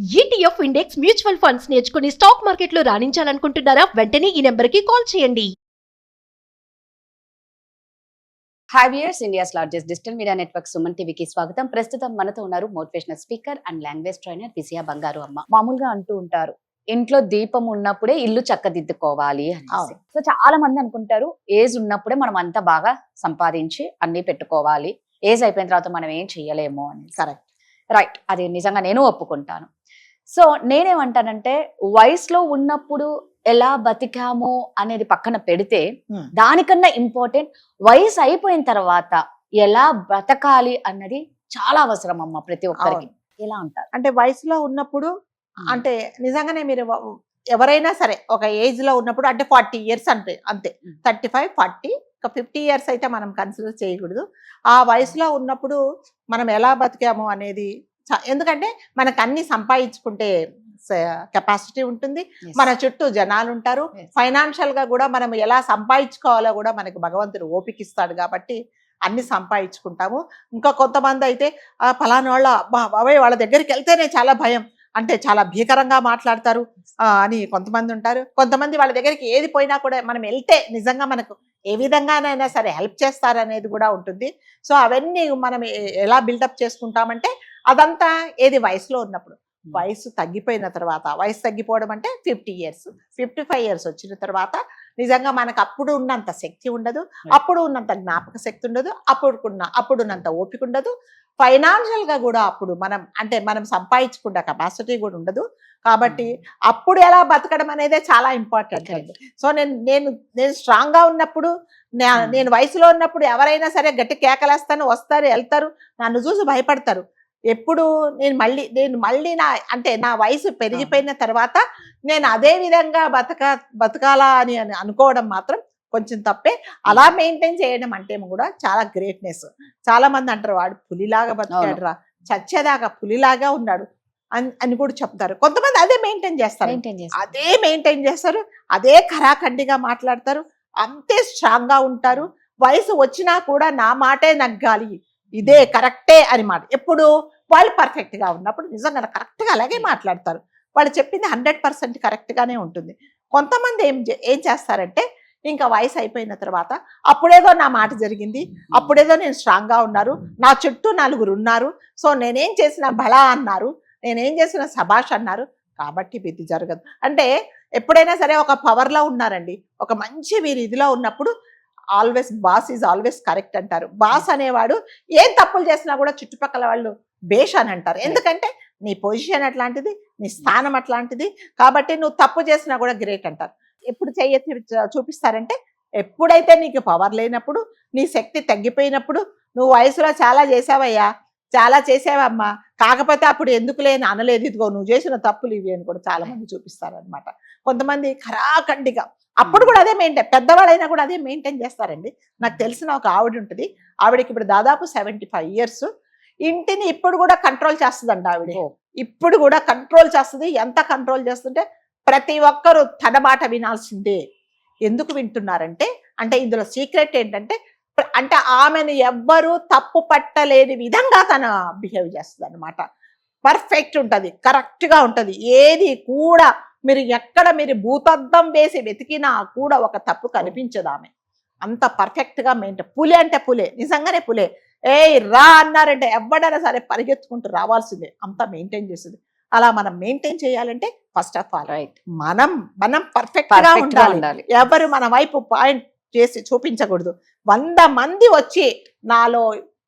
ETF index mutual funds నేర్చుకుని stock మార్కెట్లో రాణించాలనుకుంటున్నారా? వెంటనే ఈ నెంబర్కి కాల్ చేయండి. Hi viewers, India's largest digital media network Suman టీవీకి స్వాగతం. ప్రస్తుతం మనతో ఉన్నారు motivational speaker and language trainer Vijaya Bangaru అమ్మ. మామూలుగా అంటూ ఉంటారు, ఇంట్లో దీపం ఉన్నప్పుడే ఇల్లు చక్కదిద్దుకోవాలి అనేసి. సో చాలా మంది అనుకుంటారు, ఏజ్ ఉన్నప్పుడే మనం అంతా బాగా సంపాదించి అన్ని పెట్టుకోవాలి, ఏజ్ అయిపోయిన తర్వాత మనం ఏం చెయ్యలేము అని. కరెక్ట్, రైట్, అది నిజంగా నేను ఒప్పుకుంటాను. సో నేనేమంటానంటే, వయసులో ఉన్నప్పుడు ఎలా బతికాము అనేది పక్కన పెడితే, దానికన్నా ఇంపార్టెంట్ వయసు అయిపోయిన తర్వాత ఎలా బతకాలి అన్నది చాలా అవసరం అమ్మ ప్రతి ఒక్కరికి. ఎలా ఉంటారు అంటే వయసులో ఉన్నప్పుడు అంటే నిజంగానే మీరు ఎవరైనా సరే ఒక ఏజ్ లో ఉన్నప్పుడు అంటే 40 years అంటే అంతే, 35, 40, ఒక 50 years అయితే మనం కన్సిడర్ చేయకూడదు. ఆ వయసులో ఉన్నప్పుడు మనం ఎలా బతికాము అనేది, ఎందుకంటే మనకు అన్ని సంపాదించుకుంటే కెపాసిటీ ఉంటుంది, మన చుట్టూ జనాలు ఉంటారు, ఫైనాన్షియల్ గా కూడా మనం ఎలా సంపాదించుకోవాలో కూడా మనకు భగవంతుడు ఓపిక ఇస్తాడు కాబట్టి అన్ని సంపాదించుకుంటాము. ఇంకా కొంతమంది అయితే ఫలానా వాళ్ళ బాబాయ్ వాళ్ళ దగ్గరికి వెళ్తేనే చాలా భయం, అంటే చాలా భీకరంగా మాట్లాడతారు అని కొంతమంది ఉంటారు. కొంతమంది వాళ్ళ దగ్గరికి ఏది పోయినా కూడా మనం వెళ్తే నిజంగా మనకు ఏ విధంగానైనా సరే హెల్ప్ చేస్తారనేది కూడా ఉంటుంది. సో అవన్నీ మనం ఎలా బిల్డప్ చేసుకుంటామంటే అదంతా ఏది వయసులో ఉన్నప్పుడు. వయసు తగ్గిపోయిన తర్వాత, వయసు తగ్గిపోవడం అంటే 50 years, 55 years వచ్చిన తర్వాత నిజంగా మనకు అప్పుడు ఉన్నంత శక్తి ఉండదు, అప్పుడు ఉన్నంత జ్ఞాపక శక్తి ఉండదు, అప్పుడున్నంత ఓపిక ఉండదు, ఫైనాన్షియల్ గా కూడా అప్పుడు మనం సంపాదించుకున్న కెపాసిటీ కూడా ఉండదు. కాబట్టి అప్పుడు ఎలా బతకడం అనేదే చాలా ఇంపార్టెంట్ అండి. సో నేను స్ట్రాంగ్ గా ఉన్నప్పుడు, నేను వయసులో ఉన్నప్పుడు ఎవరైనా సరే గట్టి కేకలేస్తాను, వస్తారు, వెళ్తారు, నన్ను చూసి భయపడతారు. ఎప్పుడు నేను మళ్ళీ నా వయసు పెరిగిపోయిన తర్వాత నేను అదే విధంగా బతకాలా అని అనుకోవడం మాత్రం కొంచెం తప్పే. అలా మెయింటైన్ చేయడం అంటే కూడా చాలా గ్రేట్నెస్. చాలా మంది అంటారు, వాడు పులిలాగా బతికాడు రా, చచ్చేదాకా పులిలాగా ఉన్నాడు అని కూడా చెప్తారు. కొంతమంది అదే మెయింటైన్ చేస్తారు, అదే ఖరాఖండిగా మాట్లాడతారు, అంతే స్ట్రాంగ్ గా ఉంటారు. వయసు వచ్చినా కూడా నా మాటే నగ్గాలి, ఇదే కరెక్టే అని మాట. ఎప్పుడు వాళ్ళు పర్ఫెక్ట్ గా ఉన్నప్పుడు నిజంగా కరెక్ట్ గా అలాగే మాట్లాడతారు. వాళ్ళు చెప్పింది 100% కరెక్ట్ గానే ఉంటుంది. కొంతమంది ఏం చేస్తారంటే, ఇంకా వయసు అయిపోయిన తర్వాత అప్పుడేదో నా మాట జరిగింది, అప్పుడేదో నేను స్ట్రాంగ్ గా ఉన్నారు, నా చుట్టూ 4 ఉన్నారు, సో నేనేం చేసినా బలా అన్నారు, నేనేం చేసినా సభాష్ అన్నారు, కాబట్టి ఇది జరగదు. అంటే ఎప్పుడైనా సరే ఒక పవర్ లో ఉన్నారండి, ఒక మంచి వీరి ఇదిలో ఉన్నప్పుడు always boss is always correct అంటారు. బాస్ అనేవాడు ఏం తప్పులు చేసినా కూడా చుట్టుపక్కల వాళ్ళు బేష్ అని అంటారు. ఎందుకంటే నీ పొజిషన్ అట్లాంటిది, నీ స్థానం అట్లాంటిది, కాబట్టి నువ్వు తప్పు చేసినా కూడా గ్రేట్ అంటారు. ఎప్పుడు చెయ్యెత్తి చూపిస్తారంటే, ఎప్పుడైతే నీకు పవర్ లేనప్పుడు, నీ శక్తి తగ్గిపోయినప్పుడు, నువ్వు వయసులో చాలా చేసావయ్యా, చాలా చేసావమ్మా, కాకపోతే అప్పుడు ఎందుకు లేని అనలేదు, ఇదిగో నువ్వు చేసిన తప్పులు ఇవి అని కూడా చాలా మంది చూపిస్తారనమాట. కొంతమంది ఖరాఖండిగా అప్పుడు కూడా అదే పెద్దవాళ్ళైనా కూడా అదే మెయింటైన్ చేస్తారండి. నాకు తెలిసిన ఒక ఆవిడ ఉంటుంది, ఆవిడకి ఇప్పుడు దాదాపు 75 years, ఇంటిని ఇప్పుడు కూడా కంట్రోల్ చేస్తుందంట ఆవిడ. ఇప్పుడు కూడా కంట్రోల్ చేస్తుంది. ఎంత కంట్రోల్ చేస్తుంటే ప్రతి ఒక్కరూ తన మాట వినాల్సిందే. ఎందుకు వింటున్నారంటే, అంటే ఇందులో సీక్రెట్ ఏంటంటే, అంటే ఆమెను ఎవ్వరూ తప్పు పట్టలేని విధంగా తన బిహేవ్ చేస్తుంది అనమాట. పర్ఫెక్ట్ ఉంటుంది, కరెక్ట్ గా ఉంటుంది. ఏది కూడా మీరు భూతద్దం వేసి వెతికినా కూడా ఒక తప్పు కనిపించదు ఆమె. అంత పర్ఫెక్ట్ గా మెయింటైన్. పులి అంటే పులే, నిజంగానే పులే. రా అన్నారంటే ఎవడైనా సరే పరిగెత్తుకుంటూ రావాల్సిందే, అంత మెయింటైన్ చేస్తుంది. అలా మనం మెయింటైన్ చేయాలంటే ఫస్ట్ ఆఫ్ ఆల్ మనం పర్ఫెక్ట్ గా ఉండాలి. ఎవరు మన వైపు పాయింట్ చేసి చూపించకూడదు. 100 మంది వచ్చి నాలో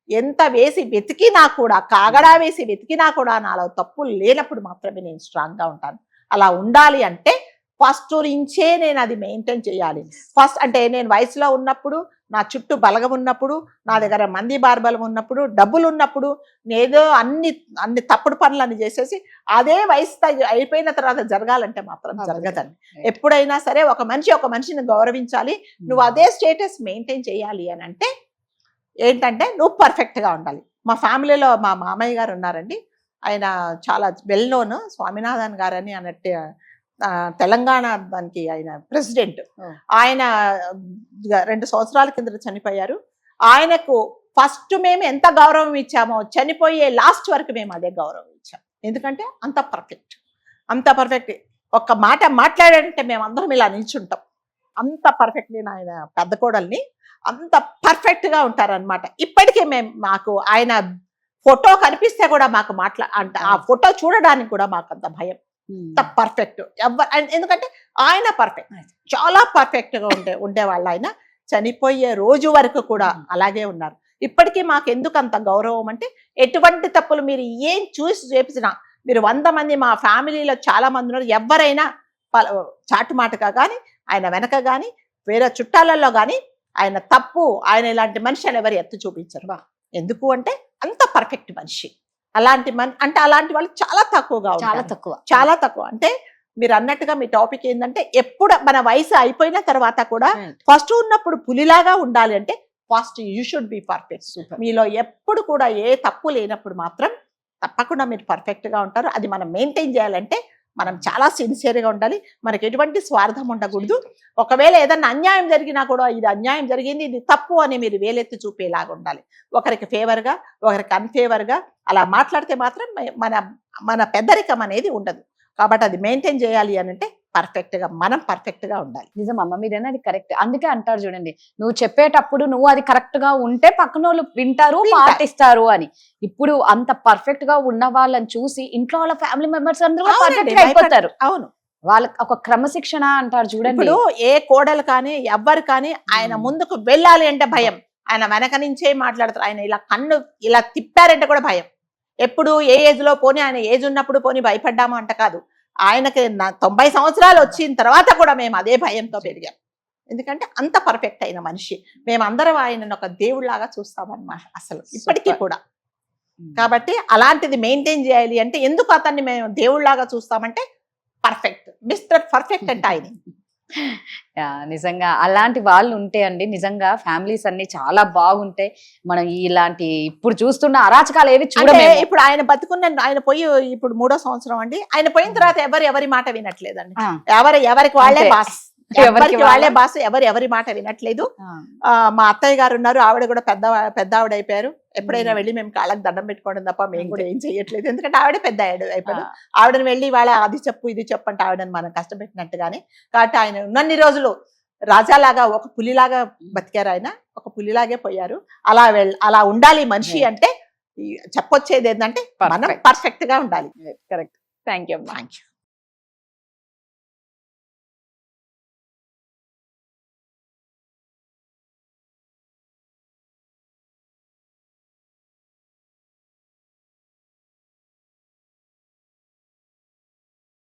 ఎంత వేసి వెతికినా కూడా, కాగడా వేసి వెతికినా కూడా నాలో తప్పులు లేనప్పుడు మాత్రమే నేను స్ట్రాంగ్ గా ఉంటాను. అలా ఉండాలి అంటే ఫస్ట్ నుంచే నేను అది మెయింటైన్ చేయాలి. ఫస్ట్ అంటే నేను వయసులో ఉన్నప్పుడు, నా చుట్టూ బలగం ఉన్నప్పుడు, నా దగ్గర మంది బార్బలం ఉన్నప్పుడు, డబ్బులు ఉన్నప్పుడు, నేదో అన్ని తప్పుడు పనులన్నీ చేసేసి అదే వయసు అయిపోయిన తర్వాత జరగాలంటే మాత్రం జరగదండి. ఎప్పుడైనా సరే ఒక మనిషిని గౌరవించాలి. నువ్వు అదే స్టేటస్ మెయింటైన్ చేయాలి అని అంటే ఏంటంటే నువ్వు పర్ఫెక్ట్ గా ఉండాలి. మా ఫ్యామిలీలో మా మామయ్య గారు ఉన్నారండి, ఆయన చాలా వెల్ నోన్, స్వామినాథన్ గారు అని అన్నట్టు, తెలంగాణ దానికి ఆయన ప్రెసిడెంట్. ఆయన 2 సంవత్సరాల కింద చనిపోయారు. ఆయనకు ఫస్ట్ మేము ఎంత గౌరవం ఇచ్చామో, చనిపోయే లాస్ట్ వరకు మేము అదే గౌరవం ఇచ్చాం. ఎందుకంటే అంత పర్ఫెక్ట్ ఒక్క మాట మాట్లాడాడంటే మేము అందరం ఇలా నిల్చుంటాం. అంత పర్ఫెక్ట్లీ ఆయన పెద్ద కోడల్ని అంత పర్ఫెక్ట్గా ఉంటారనమాట. ఇప్పటికే మాకు ఆయన ఫోటో కనిపిస్తే కూడా మాకు అంటే ఆ ఫోటో చూడడానికి కూడా మాకు అంత భయం. అంత పర్ఫెక్ట్ ఎందుకంటే ఆయన చాలా పర్ఫెక్ట్గా ఉండేవాళ్ళు. ఆయన చనిపోయే రోజు వరకు కూడా అలాగే ఉన్నారు. ఇప్పటికీ మాకు ఎందుకు అంత గౌరవం అంటే ఎటువంటి తప్పులు మీరు ఏం చూసి చేపించినా, మీరు 100 మంది మా ఫ్యామిలీలో చాలా మంది ఉన్నారు, ఎవరైనా చాటుమాటగా కానీ ఆయన వెనక కానీ వేరే చుట్టాలలో కానీ ఆయన తప్పు, ఆయన ఇలాంటి మనిషి అని ఎవరు ఎత్తు చూపించరు. ఎందుకు అంటే అంత పర్ఫెక్ట్ మనిషి. అలాంటి వాళ్ళు చాలా తక్కువ. అంటే మీరు అన్నట్టుగా మీ టాపిక్ ఏంటంటే ఎప్పుడు మన వయసు అయిపోయిన తర్వాత కూడా ఫస్ట్ ఉన్నప్పుడు పులిలాగా ఉండాలి అంటే first you should be perfect. మీలో ఎప్పుడు కూడా ఏ తప్పు లేనప్పుడు మాత్రం తప్పకుండా మీరు పర్ఫెక్ట్ గా ఉంటారు. అది మనం మెయింటైన్ చేయాలంటే మనం చాలా సిన్సియర్గా ఉండాలి. మనకి ఎటువంటి స్వార్థం ఉండకూడదు. ఒకవేళ ఏదన్నా అన్యాయం జరిగినా కూడా ఇది అన్యాయం జరిగింది, ఇది తప్పు అని మీరు వేలెత్తి చూపేలాగా ఉండాలి. ఒకరికి ఫేవర్గా ఒకరికి అన్ఫేవర్గా అలా మాట్లాడితే మాత్రం మన పెద్దరికం అనేది ఉండదు. కాబట్టి అది మెయింటైన్ చేయాలి అని అంటే మనం పర్ఫెక్ట్ గా ఉండాలి. నిజం అమ్మ, మీరేనా అది కరెక్ట్. అందుకే అంటారు చూడండి, నువ్వు చెప్పేటప్పుడు నువ్వు అది కరెక్ట్ గా ఉంటే పక్కన వాళ్ళు వింటారు, పాటిస్తారు అని. ఇప్పుడు అంత పర్ఫెక్ట్ గా ఉన్న వాళ్ళని చూసి ఇంట్లో వాళ్ళ ఫ్యామిలీ మెంబర్స్ అందరూ పర్ఫెక్ట్ గా అయిపోతారు. అవును, వాళ్ళకి ఒక క్రమశిక్షణ అంటారు చూడండి. ఇప్పుడు ఏ కోడలు కానీ ఎవ్వరు కానీ ఆయన ముందుకు వెళ్ళాలి అంటే భయం. ఆయన వెనక నుంచే మాట్లాడతారు. ఆయన ఇలా కన్ను ఇలా తిప్పారంటే కూడా భయం. ఎప్పుడు ఏ ఏజ్ లో పోనీ, ఆయన ఏజ్ ఉన్నప్పుడు పోనీ భయపడ్డాము అంట కాదు. ఆయనకి 90 సంవత్సరాలు వచ్చిన తర్వాత కూడా మేము అదే భయంతో పెరిగాం. ఎందుకంటే అంత పర్ఫెక్ట్ అయిన మనిషి. మేమందరం ఆయనను ఒక దేవుళ్లాగా చూస్తామన్నమాట అసలు ఇప్పటికీ కూడా. కాబట్టి అలాంటిది మెయింటైన్ చేయాలి అంటే ఎందుకు అతన్ని మేము దేవుళ్లాగా చూస్తామంటే మిస్టర్ పర్ఫెక్ట్ అంటే ఆయన. నిజంగా అలాంటి వాళ్ళు ఉంటే అండి నిజంగా ఫ్యామిలీస్ అన్ని చాలా బాగుంటాయి. మనం ఇలాంటి ఇప్పుడు చూస్తున్న అరాచకాలు ఏవి చూడమే. ఇప్పుడు ఆయన ఆయన పోయి ఇప్పుడు 3వ సంవత్సరం అండి. ఆయన పోయిన తర్వాత ఎవరి మాట వినట్లేదండి. ఎవరికి వాళ్ళే బాస్, ఎవరి మాట వినట్లేదు. మా అత్తయ్య గారు ఉన్నారు, ఆవిడ కూడా పెద్ద ఆవిడ అయిపోయారు. ఎప్పుడైనా వెళ్ళి మేము కాళ్ళకి దండం పెట్టుకోవడం తప్ప మేము కూడా ఏం చెయ్యట్లేదు. ఎందుకంటే ఆవిడే పెద్ద అయిపోయాడు. ఆవిడని వెళ్ళి వాళ్ళ అది చెప్పు ఇది చెప్పు అంటే ఆవిడని మనం కష్టపెట్టినట్టుగానే. కాబట్టి ఆయన ఉన్నన్ని రోజులు రాజాలాగా ఒక పులిలాగా బతికారు. ఆయన ఒక పులిలాగే పోయారు. అలా ఉండాలి మనిషి అంటే. చెప్పొచ్చేది ఏంటంటే మనం పర్ఫెక్ట్ గా ఉండాలి. కరెక్ట్. Thank you.